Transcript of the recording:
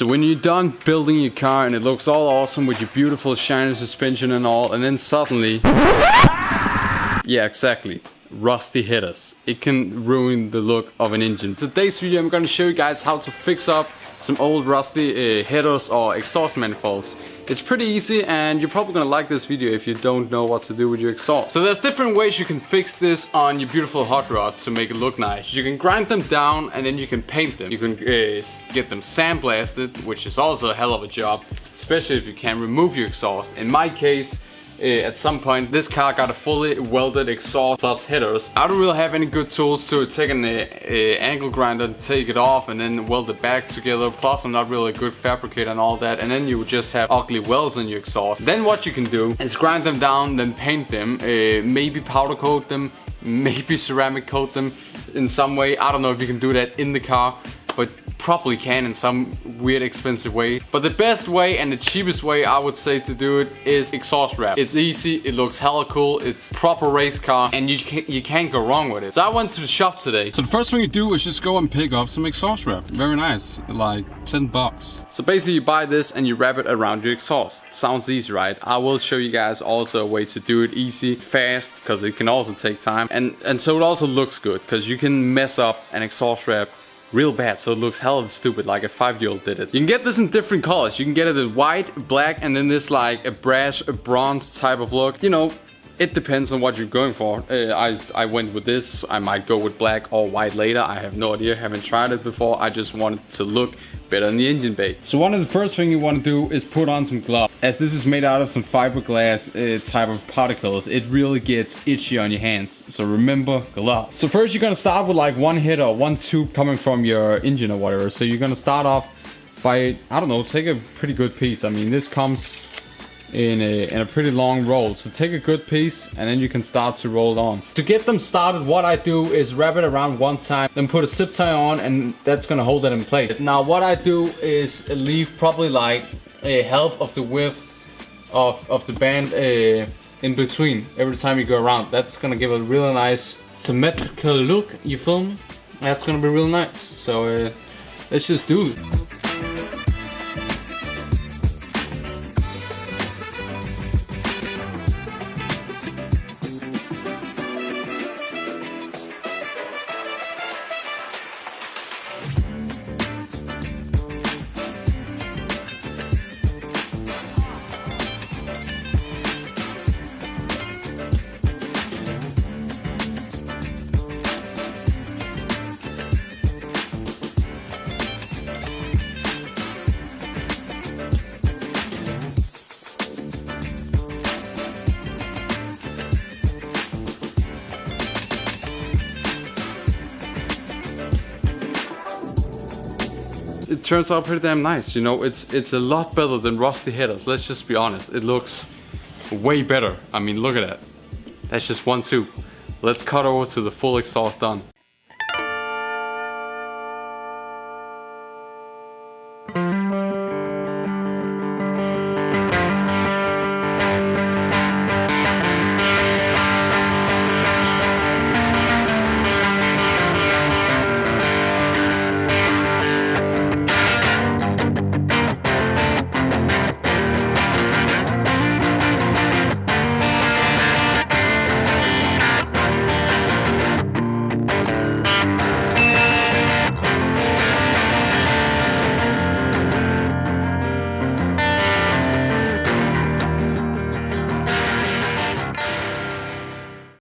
So when you're done building your car and it looks all awesome with your beautiful shiny suspension and all, and then suddenly, yeah, exactly, rusty headers. It can ruin the look of an engine. Today's video I'm gonna show you guys how to fix up some old rusty headers or exhaust manifolds. It's pretty easy and you're probably gonna like this video if you don't know what to do with your exhaust. So there's different ways you can fix this on your beautiful hot rod to make it look nice. You can grind them down and then you can paint them. You can get them sandblasted, which is also a hell of a job, especially if you can remove your exhaust. In my case, at some point this car got a fully welded exhaust plus headers. I don't really have any good tools to take an angle grinder and take it off and then weld it back together. Plus I'm not really a good fabricator and all that, and then you would just have ugly welds in your exhaust. Then what you can do is grind them down, then paint them, maybe powder coat them, maybe ceramic coat them in some way. I don't know if you can do that in the car, but probably can in some weird expensive way. But the best way and the cheapest way I would say to do it is exhaust wrap. It's easy, it looks hella cool, it's proper race car, and you can't go wrong with it. So I went to the shop today. So the first thing you do is just go and pick up some exhaust wrap. Very nice, like 10 bucks. So basically you buy this and you wrap it around your exhaust. Sounds easy, right? I will show you guys also a way to do it easy, fast, because it can also take time. And so it also looks good, because you can mess up an exhaust wrap real bad, so it looks hella stupid, like a 5-year-old did it. You can get this in different colors. You can get it in white, black, and then this like a brash, a bronze type of look. You know, it depends on what you're going for. I went with this. I might go with black or white later. I have no idea, haven't tried it before. I just want it to look better in the engine bay. So one of the first things you want to do is put on some gloves. As this is made out of some fiberglass type of particles, it really gets itchy on your hands. So remember, gloves. So first you're gonna start with like one header, one tube coming from your engine or whatever. So you're gonna start off by, I don't know, take a pretty good piece. I mean, this comes in a pretty long roll, so take a good piece and then you can start to roll it on. To get them started, what I do is wrap it around one time, then put a zip tie on, and that's gonna hold it in place. Now what I do is leave probably like a half of the width of the band in between every time you go around. That's gonna give a really nice symmetrical look, you feel me? That's gonna be real nice. So let's just do it. It turns out pretty damn nice, you know. It's a lot better than rusty headers. Let's just be honest. It looks way better. I mean, look at that. That's just one tube. Let's cut over to the full exhaust done.